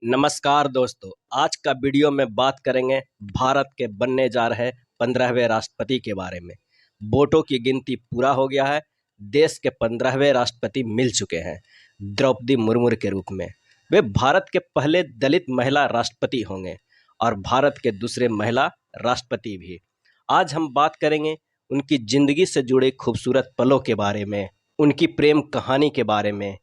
नमस्कार दोस्तों। आज का वीडियो में बात करेंगे भारत के बनने जा रहे 15वें राष्ट्रपति के बारे में। वोटों की गिनती पूरा हो गया है। देश के 15वें राष्ट्रपति मिल चुके हैं द्रौपदी मुर्मू के रूप में। वे भारत के पहले दलित महिला राष्ट्रपति होंगे और भारत के दूसरे महिला राष्ट्रपति भी। आज हम बात करेंगे उनकी जिंदगी से जुड़े खूबसूरत पलों के बारे में, उनकी प्रेम कहानी के बारे में,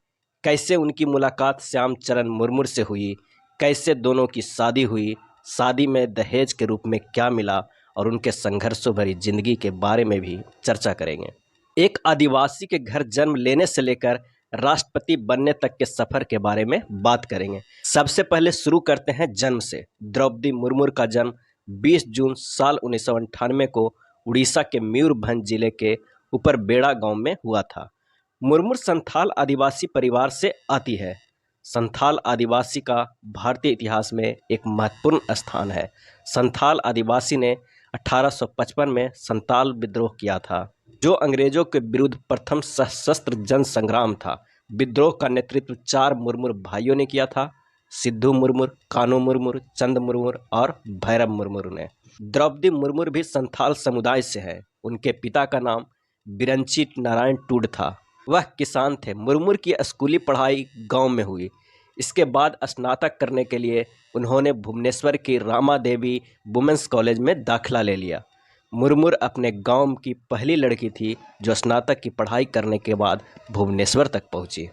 कैसे उनकी मुलाकात श्याम चरण मुर्मू से हुई, कैसे दोनों की शादी हुई, शादी में दहेज के रूप में क्या मिला और उनके संघर्षों भरी जिंदगी के बारे में भी चर्चा करेंगे। एक आदिवासी के घर जन्म लेने से लेकर राष्ट्रपति बनने तक के सफर के बारे में बात करेंगे। सबसे पहले शुरू करते हैं जन्म से। द्रौपदी मुर्मू का जन्म 20 जून साल 1998 को उड़ीसा के मयूरभंज जिले के ऊपर बेड़ा गांव में हुआ था। मुर्मू संथाल आदिवासी परिवार से आती है। संथाल आदिवासी का भारतीय इतिहास में एक महत्वपूर्ण स्थान है। संथाल आदिवासी ने 1855 में संथाल विद्रोह किया था, जो अंग्रेजों के विरुद्ध प्रथम सशस्त्र जन संग्राम था। विद्रोह का नेतृत्व 4 मुर्मू भाइयों ने किया था: सिद्धू मुर्मू, कानू मुर्मू, चंद मुर्मू और भैरव मुर्मू ने। द्रौपदी मुर्मू भी संथाल समुदाय से है। उनके पिता का नाम बिरंची नारायण टूड था। वह किसान थे। मुर्मू की स्कूली पढ़ाई गांव में हुई। इसके बाद स्नातक करने के लिए उन्होंने भुवनेश्वर की रामा देवी वुमेंस कॉलेज में दाखिला ले लिया। मुर्मू अपने गांव की पहली लड़की थी जो स्नातक की पढ़ाई करने के बाद भुवनेश्वर तक पहुंची।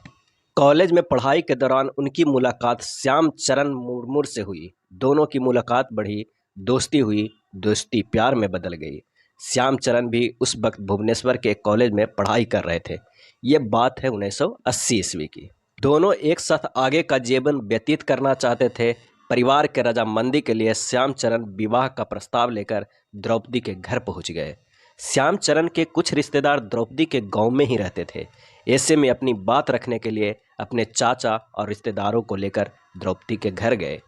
कॉलेज में पढ़ाई के दौरान उनकी मुलाकात श्याम चरण मुर्मू से हुई। दोनों की मुलाकात बढ़ी, दोस्ती हुई, दोस्ती प्यार में बदल गई। श्याम चरण भी उस वक्त भुवनेश्वर के कॉलेज में पढ़ाई कर रहे थे। ये बात है 1980 ईस्वी की। दोनों एक साथ आगे का जीवन व्यतीत करना चाहते थे। परिवार के रजामंदी के लिए श्याम चरण विवाह का प्रस्ताव लेकर द्रौपदी के घर पहुंच गए। श्याम चरण के कुछ रिश्तेदार द्रौपदी के गांव में ही रहते थे। ऐसे में अपनी बात रखने के लिए अपने चाचा और रिश्तेदारों को लेकर द्रौपदी के घर गए।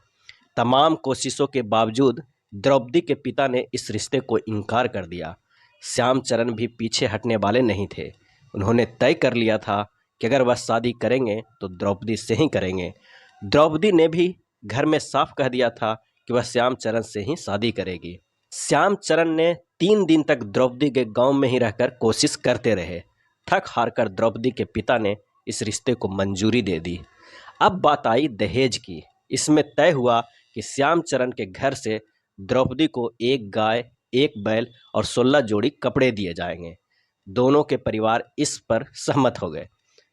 तमाम कोशिशों के बावजूद द्रौपदी के पिता ने इस रिश्ते को इनकार कर दिया। श्याम चरण भी पीछे हटने वाले नहीं थे। उन्होंने तय कर लिया था कि अगर वह शादी करेंगे तो द्रौपदी से ही करेंगे। द्रौपदी ने भी घर में साफ कह दिया था कि वह श्याम चरण से ही शादी करेगी। श्याम चरण ने 3 दिन तक द्रौपदी के गांव में ही रहकर कोशिश करते रहे। थक हार कर द्रौपदी के पिता ने इस रिश्ते को मंजूरी दे दी। अब बात आई दहेज की। इसमें तय हुआ कि श्याम चरण के घर से द्रौपदी को 1 गाय, 1 बैल और 16 जोड़ी कपड़े दिए जाएंगे। दोनों के परिवार इस पर सहमत हो गए।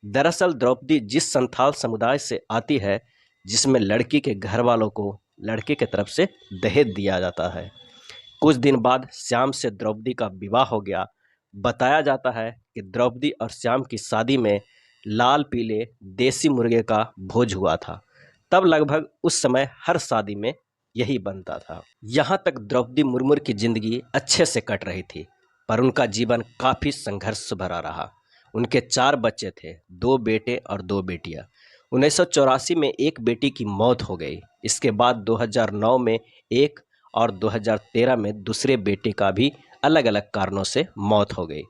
दरअसल द्रौपदी जिस संथाल समुदाय से आती है, जिसमें लड़की के घर वालों को लड़के की तरफ से दहेज दिया जाता है। कुछ दिन बाद श्याम से द्रौपदी का विवाह हो गया। बताया जाता है कि द्रौपदी और श्याम की शादी में लाल पीले देसी मुर्गे का भोज हुआ था। तब लगभग उस समय हर शादी में यही बनता था। यहाँ तक द्रौपदी मुर्मू की जिंदगी अच्छे से कट रही थी, पर उनका जीवन काफ़ी संघर्ष भरा रहा। उनके 4 बच्चे थे, 2 बेटे और 2 बेटियां। 1984 में एक बेटी की मौत हो गई। इसके बाद 2009 में एक और 2013 में दूसरे बेटे का भी अलग अलग कारणों से मौत हो गई।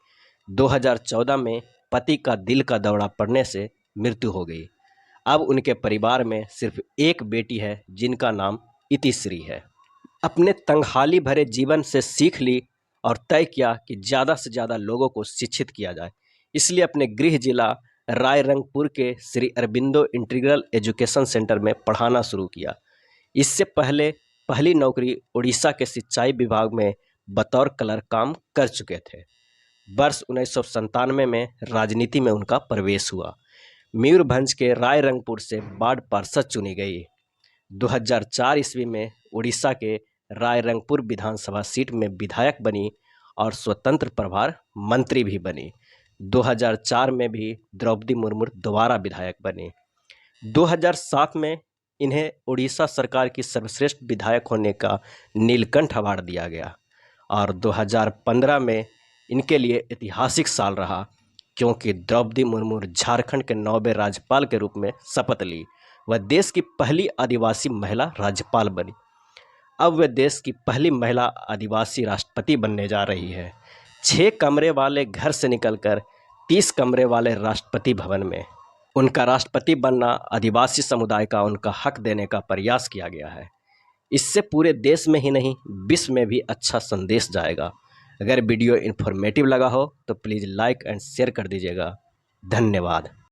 2014 में पति का दिल का दौरा पड़ने से मृत्यु हो गई। अब उनके परिवार में सिर्फ एक बेटी है जिनका नाम इतिश्री है। अपने तंगहाली भरे जीवन से सीख ली और तय किया कि ज़्यादा से ज़्यादा लोगों को शिक्षित किया जाए। इसलिए अपने गृह जिला रायरंगपुर के Shri Aurobindo integral education centre में पढ़ाना शुरू किया। इससे पहले पहली नौकरी उड़ीसा के सिंचाई विभाग में बतौर क्लर्क काम कर चुके थे। वर्ष 1997 में राजनीति में उनका प्रवेश हुआ। मयूरभंज के रायरंगपुर से वार्ड पार्षद चुनी गई। 2004 ईस्वी में उड़ीसा के रायरंगपुर विधानसभा सीट में विधायक बनी और स्वतंत्र प्रभार मंत्री भी बनी। 2004 में भी द्रौपदी मुर्मू दोबारा विधायक बनी। 2007 में इन्हें उड़ीसा सरकार की सर्वश्रेष्ठ विधायक होने का नीलकंठ अवार्ड दिया गया और 2015 में इनके लिए ऐतिहासिक साल रहा, क्योंकि द्रौपदी मुर्मू झारखंड के 9वें राज्यपाल के रूप में शपथ ली। वह देश की पहली आदिवासी महिला राज्यपाल बनी। अब वह देश की पहली महिला आदिवासी राष्ट्रपति बनने जा रही है। 6 कमरे वाले घर से निकलकर 30 कमरे वाले राष्ट्रपति भवन में उनका राष्ट्रपति बनना आदिवासी समुदाय का उनका हक देने का प्रयास किया गया है। इससे पूरे देश में ही नहीं, विश्व में भी अच्छा संदेश जाएगा। अगर वीडियो इन्फॉर्मेटिव लगा हो तो प्लीज़ लाइक एंड शेयर कर दीजिएगा। धन्यवाद।